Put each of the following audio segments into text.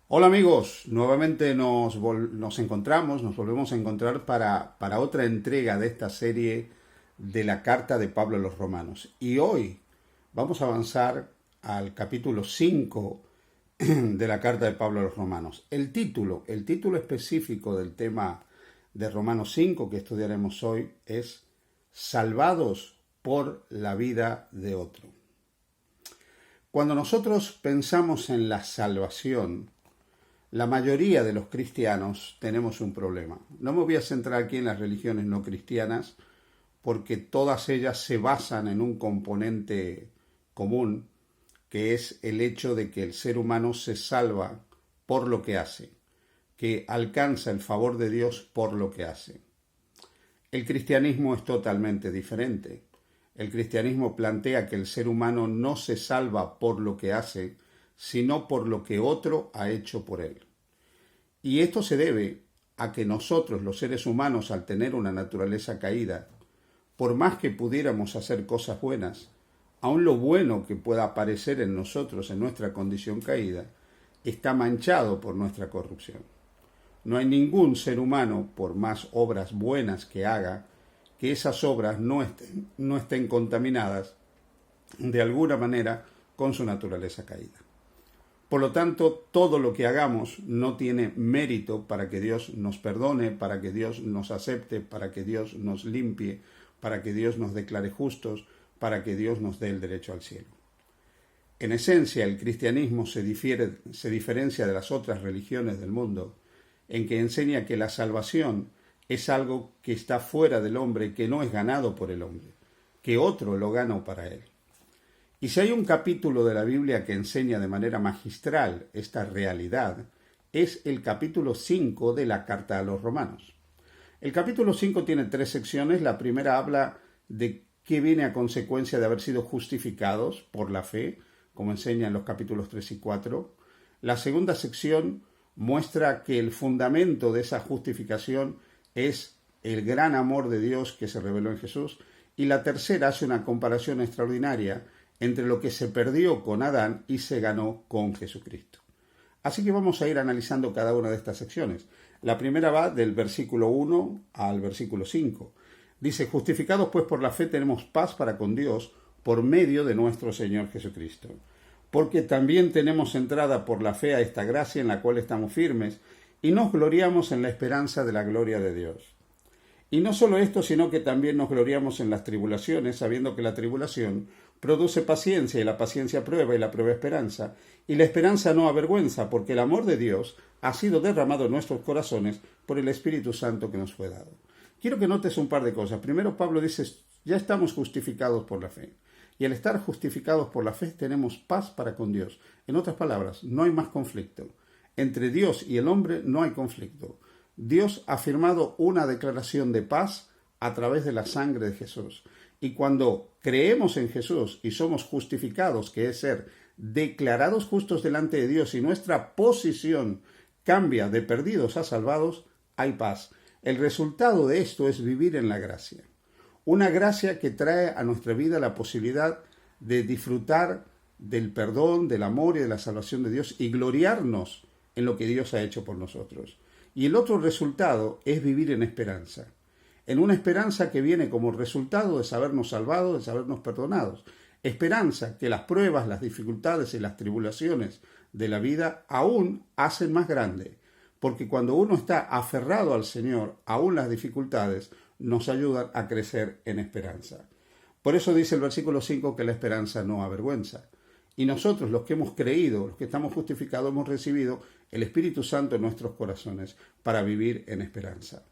Hola amigos, nuevamente nos encontramos, nos volvemos a encontrar para otra entrega de esta serie de la carta de Pablo a los Romanos. Y hoy vamos a avanzar al capítulo 5 de la carta de Pablo a los Romanos. El título específico del tema de Romanos 5 que estudiaremos hoy es Salvados por la vida de otro. Cuando nosotros pensamos en la salvación, la mayoría de los cristianos tenemos un problema. No me voy a centrar aquí en las religiones no cristianas porque todas ellas se basan en un componente común, que es el hecho de que el ser humano se salva por lo que hace, que alcanza el favor de Dios por lo que hace. El cristianismo es totalmente diferente. El cristianismo plantea que el ser humano no se salva por lo que hace, sino por lo que otro ha hecho por él. Y esto se debe a que nosotros, los seres humanos, al tener una naturaleza caída, por más que pudiéramos hacer cosas buenas, aun lo bueno que pueda aparecer en nosotros, en nuestra condición caída, está manchado por nuestra corrupción. No hay ningún ser humano, por más obras buenas que haga, que esas obras no estén contaminadas de alguna manera con su naturaleza caída. Por lo tanto, todo lo que hagamos no tiene mérito para que Dios nos perdone, para que Dios nos acepte, para que Dios nos limpie, para que Dios nos declare justos, para que Dios nos dé el derecho al cielo. En esencia, el cristianismo se diferencia de las otras religiones del mundo en que enseña que la salvación es algo que está fuera del hombre, que no es ganado por el hombre, que otro lo gana para él. Y si hay un capítulo de la Biblia que enseña de manera magistral esta realidad, es el capítulo 5 de la carta a los Romanos. El capítulo 5 tiene 3 secciones. La primera habla de qué viene a consecuencia de haber sido justificados por la fe, como enseña en los capítulos 3 y 4. La segunda sección muestra que el fundamento de esa justificación es el gran amor de Dios que se reveló en Jesús. Y la tercera hace una comparación extraordinaria entre lo que se perdió con Adán y se ganó con Jesucristo. Así que vamos a ir analizando cada una de estas secciones. La primera va del versículo 1 al versículo 5. Dice: justificados pues por la fe tenemos paz para con Dios por medio de nuestro Señor Jesucristo. Porque también tenemos entrada por la fe a esta gracia en la cual estamos firmes y nos gloriamos en la esperanza de la gloria de Dios. Y no solo esto, sino que también nos gloriamos en las tribulaciones, sabiendo que la tribulación produce paciencia, y la paciencia prueba, y la prueba esperanza. Y la esperanza no avergüenza, porque el amor de Dios ha sido derramado en nuestros corazones por el Espíritu Santo que nos fue dado. Quiero que notes un par de cosas. Primero, Pablo dice, ya estamos justificados por la fe. Y al estar justificados por la fe tenemos paz para con Dios. En otras palabras, no hay más conflicto. Entre Dios y el hombre no hay conflicto. Dios ha firmado una declaración de paz a través de la sangre de Jesús. Y cuando creemos en Jesús y somos justificados, que es ser declarados justos delante de Dios, y nuestra posición cambia de perdidos a salvados, hay paz. El resultado de esto es vivir en la gracia. Una gracia que trae a nuestra vida la posibilidad de disfrutar del perdón, del amor y de la salvación de Dios y gloriarnos en lo que Dios ha hecho por nosotros. Y el otro resultado es vivir en esperanza. En una esperanza que viene como resultado de sabernos salvados, de sabernos perdonados. Esperanza que las pruebas, las dificultades y las tribulaciones de la vida aún hacen más grande. Porque cuando uno está aferrado al Señor, aún las dificultades nos ayudan a crecer en esperanza. Por eso dice el versículo 5 que la esperanza no avergüenza. Y nosotros, los que hemos creído, los que estamos justificados, hemos recibido el Espíritu Santo en nuestros corazones para vivir en esperanza.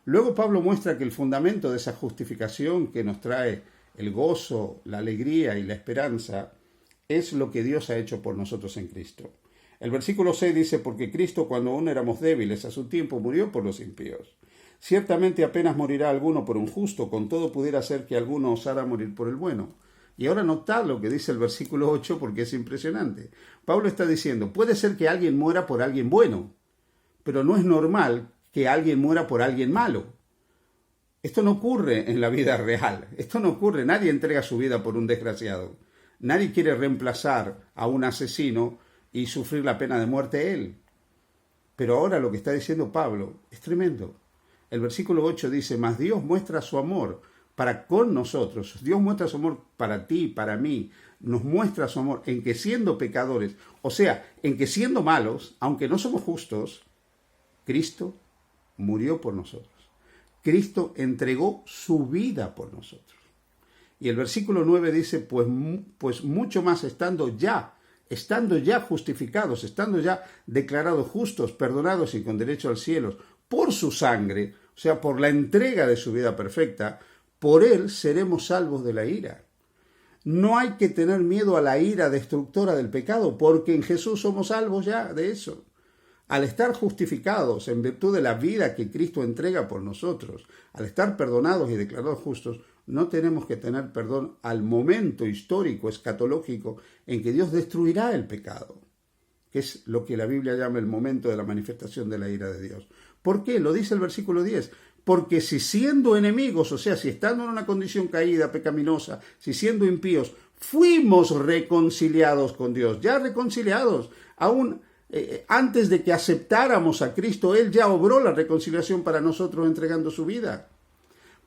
Luego Pablo muestra que el fundamento de esa justificación que nos trae el gozo, la alegría y la esperanza es lo que Dios ha hecho por nosotros en Cristo. El versículo 6 dice: porque Cristo, cuando aún éramos débiles, a su tiempo murió por los impíos. Ciertamente apenas morirá alguno por un justo, con todo pudiera ser que alguno osara morir por el bueno. Y ahora notad lo que dice el versículo 8 porque es impresionante. Pablo está diciendo, puede ser que alguien muera por alguien bueno, pero no es normal que alguien muera por alguien malo. Esto no ocurre en la vida real. Esto no ocurre. Nadie entrega su vida por un desgraciado. Nadie quiere reemplazar a un asesino y sufrir la pena de muerte él. Pero ahora lo que está diciendo Pablo es tremendo. El versículo 8 dice, mas Dios muestra su amor para con nosotros. Dios muestra su amor para ti, para mí. Nos muestra su amor en que siendo pecadores, o sea, en que siendo malos, aunque no somos justos, Cristo murió por nosotros. Cristo entregó su vida por nosotros. Y el versículo 9 dice, pues mucho más estando ya justificados, estando ya declarados justos, perdonados y con derecho al cielo, por su sangre, o sea, por la entrega de su vida perfecta, por él seremos salvos de la ira. No hay que tener miedo a la ira destructora del pecado, porque en Jesús somos salvos ya de eso. Al estar justificados en virtud de la vida que Cristo entrega por nosotros, al estar perdonados y declarados justos, no tenemos que tener perdón al momento histórico, escatológico, en que Dios destruirá el pecado, que es lo que la Biblia llama el momento de la manifestación de la ira de Dios. ¿Por qué? Lo dice el versículo 10. Porque si siendo enemigos, o sea, si estando en una condición caída, pecaminosa, si siendo impíos, fuimos reconciliados con Dios, ya reconciliados, aún antes de que aceptáramos a Cristo, Él ya obró la reconciliación para nosotros entregando su vida.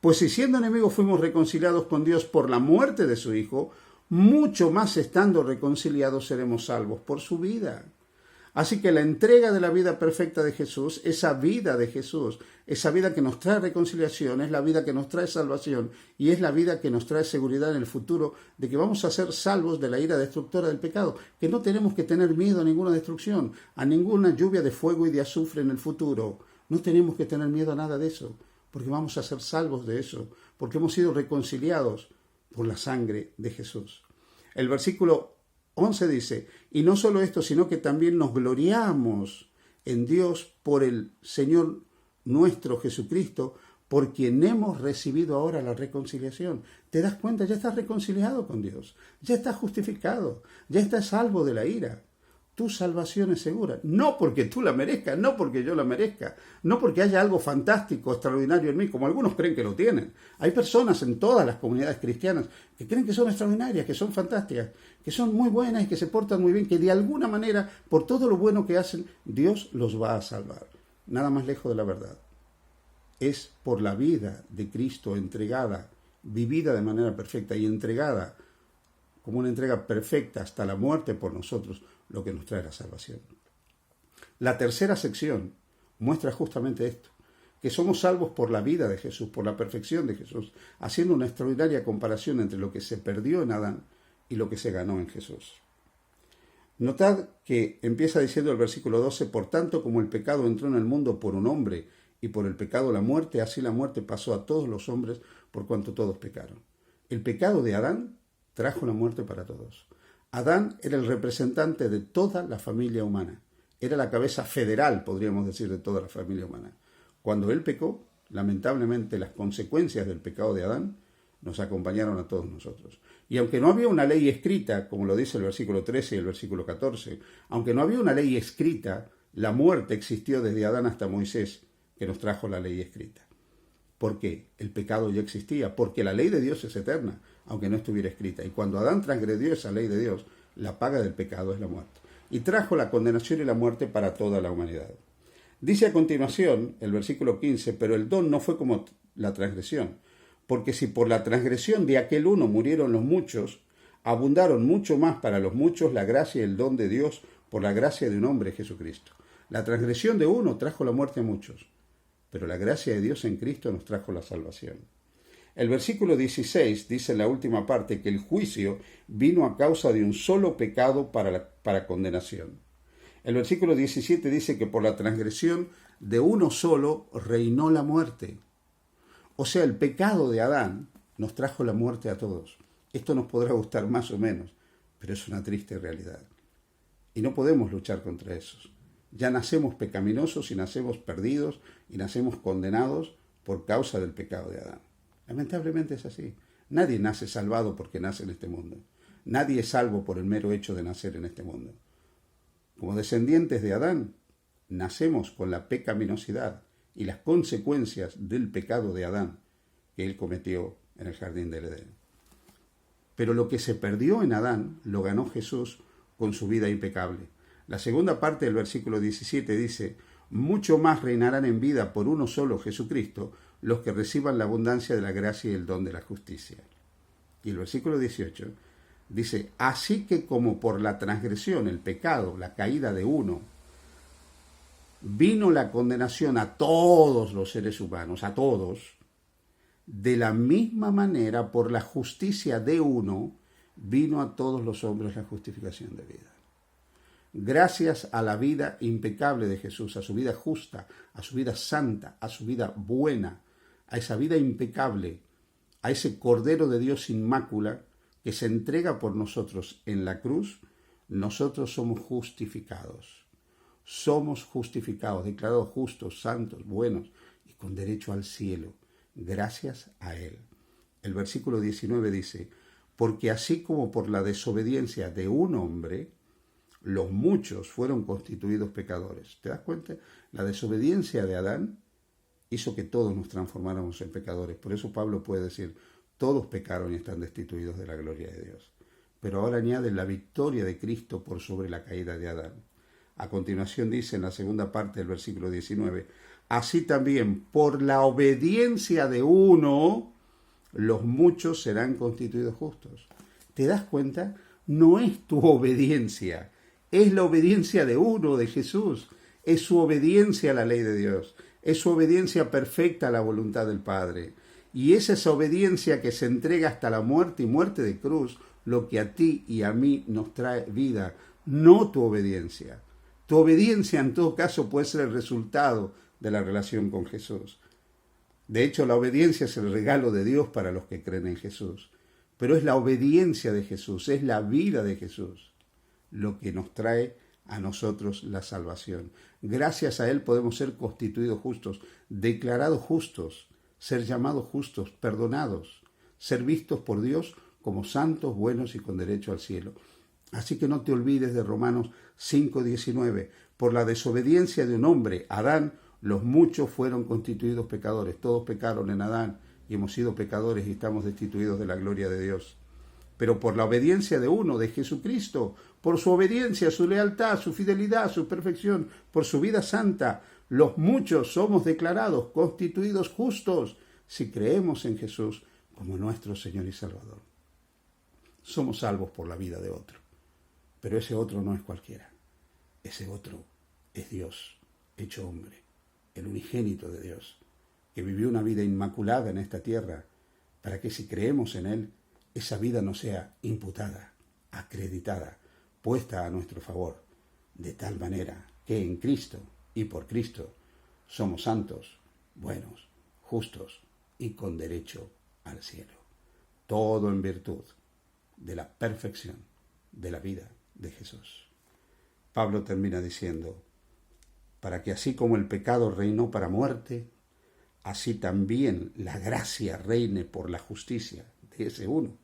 Pues si siendo enemigos fuimos reconciliados con Dios por la muerte de su Hijo, mucho más estando reconciliados seremos salvos por su vida. Así que la entrega de la vida perfecta de Jesús, esa vida de Jesús, esa vida que nos trae reconciliación, es la vida que nos trae salvación y es la vida que nos trae seguridad en el futuro de que vamos a ser salvos de la ira destructora del pecado, que no tenemos que tener miedo a ninguna destrucción, a ninguna lluvia de fuego y de azufre en el futuro. No tenemos que tener miedo a nada de eso, porque vamos a ser salvos de eso, porque hemos sido reconciliados por la sangre de Jesús. El versículo 11 dice, y no solo esto, sino que también nos gloriamos en Dios por el Señor nuestro Jesucristo, por quien hemos recibido ahora la reconciliación. ¿Te das cuenta? Ya estás reconciliado con Dios, ya estás justificado, ya estás salvo de la ira. Tu salvación es segura, no porque tú la merezcas, no porque yo la merezca, no porque haya algo fantástico, extraordinario en mí, como algunos creen que lo tienen. Hay personas en todas las comunidades cristianas que creen que son extraordinarias, que son fantásticas, que son muy buenas y que se portan muy bien, que de alguna manera, por todo lo bueno que hacen, Dios los va a salvar. Nada más lejos de la verdad. Es por la vida de Cristo entregada, vivida de manera perfecta y entregada como una entrega perfecta hasta la muerte por nosotros, lo que nos trae la salvación. La tercera sección muestra justamente esto, que somos salvos por la vida de Jesús, por la perfección de Jesús, haciendo una extraordinaria comparación entre lo que se perdió en Adán y lo que se ganó en Jesús. Notad que empieza diciendo el versículo 12, por tanto como el pecado entró en el mundo por un hombre y por el pecado la muerte, así la muerte pasó a todos los hombres por cuanto todos pecaron. El pecado de Adán trajo la muerte para todos. Adán era el representante de toda la familia humana. Era la cabeza federal, podríamos decir, de toda la familia humana. Cuando él pecó, lamentablemente las consecuencias del pecado de Adán nos acompañaron a todos nosotros. Y aunque no había una ley escrita, como lo dice el versículo 13 y el versículo 14, aunque no había una ley escrita, la muerte existió desde Adán hasta Moisés, que nos trajo la ley escrita. ¿Por qué? El pecado ya existía, porque la ley de Dios es eterna, aunque no estuviera escrita. Y cuando Adán transgredió esa ley de Dios, la paga del pecado es la muerte. Y trajo la condenación y la muerte para toda la humanidad. Dice a continuación, el versículo 15, pero el don no fue como la transgresión, porque si por la transgresión de aquel uno murieron los muchos, abundaron mucho más para los muchos la gracia y el don de Dios por la gracia de un hombre, Jesucristo. La transgresión de uno trajo la muerte a muchos, pero la gracia de Dios en Cristo nos trajo la salvación. El versículo 16 dice en la última parte que el juicio vino a causa de un solo pecado para condenación. El versículo 17 dice que por la transgresión de uno solo reinó la muerte. O sea, el pecado de Adán nos trajo la muerte a todos. Esto nos podrá gustar más o menos, pero es una triste realidad. Y no podemos luchar contra eso. Ya nacemos pecaminosos y nacemos perdidos y nacemos condenados por causa del pecado de Adán. Lamentablemente es así. Nadie nace salvado porque nace en este mundo. Nadie es salvo por el mero hecho de nacer en este mundo. Como descendientes de Adán, nacemos con la pecaminosidad y las consecuencias del pecado de Adán que él cometió en el jardín del Edén. Pero lo que se perdió en Adán lo ganó Jesús con su vida impecable. La segunda parte del versículo 17 dice, mucho más reinarán en vida por uno solo, Jesucristo, los que reciban la abundancia de la gracia y el don de la justicia. Y el versículo 18 dice, así que como por la transgresión, el pecado, la caída de uno, vino la condenación a todos los seres humanos, a todos, de la misma manera por la justicia de uno, vino a todos los hombres la justificación de vida. Gracias a la vida impecable de Jesús, a su vida justa, a su vida santa, a su vida buena, a esa vida impecable, a ese Cordero de Dios sin mácula que se entrega por nosotros en la cruz, nosotros somos justificados. Somos justificados, declarados justos, santos, buenos y con derecho al cielo, gracias a Él. El versículo 19 dice, porque así como por la desobediencia de un hombre, los muchos fueron constituidos pecadores. ¿Te das cuenta? La desobediencia de Adán hizo que todos nos transformáramos en pecadores. Por eso Pablo puede decir, todos pecaron y están destituidos de la gloria de Dios. Pero ahora añade la victoria de Cristo por sobre la caída de Adán. A continuación dice en la segunda parte del versículo 19, así también por la obediencia de uno, los muchos serán constituidos justos. ¿Te das cuenta? No es tu obediencia, es la obediencia de uno, de Jesús. Es su obediencia a la ley de Dios, es su obediencia perfecta a la voluntad del Padre. Y es esa obediencia que se entrega hasta la muerte y muerte de cruz, lo que a ti y a mí nos trae vida, no tu obediencia. Tu obediencia en todo caso puede ser el resultado de la relación con Jesús. De hecho, la obediencia es el regalo de Dios para los que creen en Jesús. Pero es la obediencia de Jesús, es la vida de Jesús, lo que nos trae a nosotros la salvación. Gracias a Él podemos ser constituidos justos, declarados justos, ser llamados justos, perdonados, ser vistos por Dios como santos, buenos y con derecho al cielo. Así que no te olvides de Romanos 5:19. Por la desobediencia de un hombre, Adán, los muchos fueron constituidos pecadores. Todos pecaron en Adán y hemos sido pecadores y estamos destituidos de la gloria de Dios. Pero por la obediencia de uno, de Jesucristo, por su obediencia, su lealtad, su fidelidad, su perfección, por su vida santa, los muchos somos declarados, constituidos justos, si creemos en Jesús como nuestro Señor y Salvador. Somos salvos por la vida de otro, pero ese otro no es cualquiera. Ese otro es Dios, hecho hombre, el unigénito de Dios, que vivió una vida inmaculada en esta tierra, para que si creemos en Él, esa vida no sea imputada, acreditada, puesta a nuestro favor, de tal manera que en Cristo y por Cristo somos santos, buenos, justos y con derecho al cielo. Todo en virtud de la perfección de la vida de Jesús. Pablo termina diciendo, para que así como el pecado reinó para muerte, así también la gracia reine por la justicia de ese uno,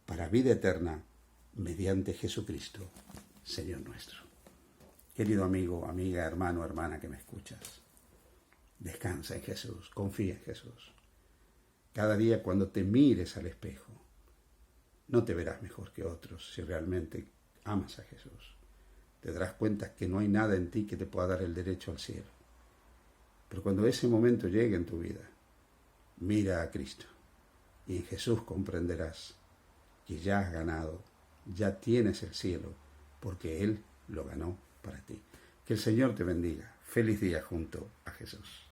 para vida eterna, mediante Jesucristo, Señor nuestro. Querido amigo, amiga, hermano, hermana que me escuchas, descansa en Jesús, confía en Jesús. Cada día cuando te mires al espejo, no te verás mejor que otros si realmente amas a Jesús. Te darás cuenta que no hay nada en ti que te pueda dar el derecho al cielo. Pero cuando ese momento llegue en tu vida, mira a Cristo y en Jesús comprenderás que ya has ganado, ya tienes el cielo, porque Él lo ganó para ti. Que el Señor te bendiga. Feliz día junto a Jesús.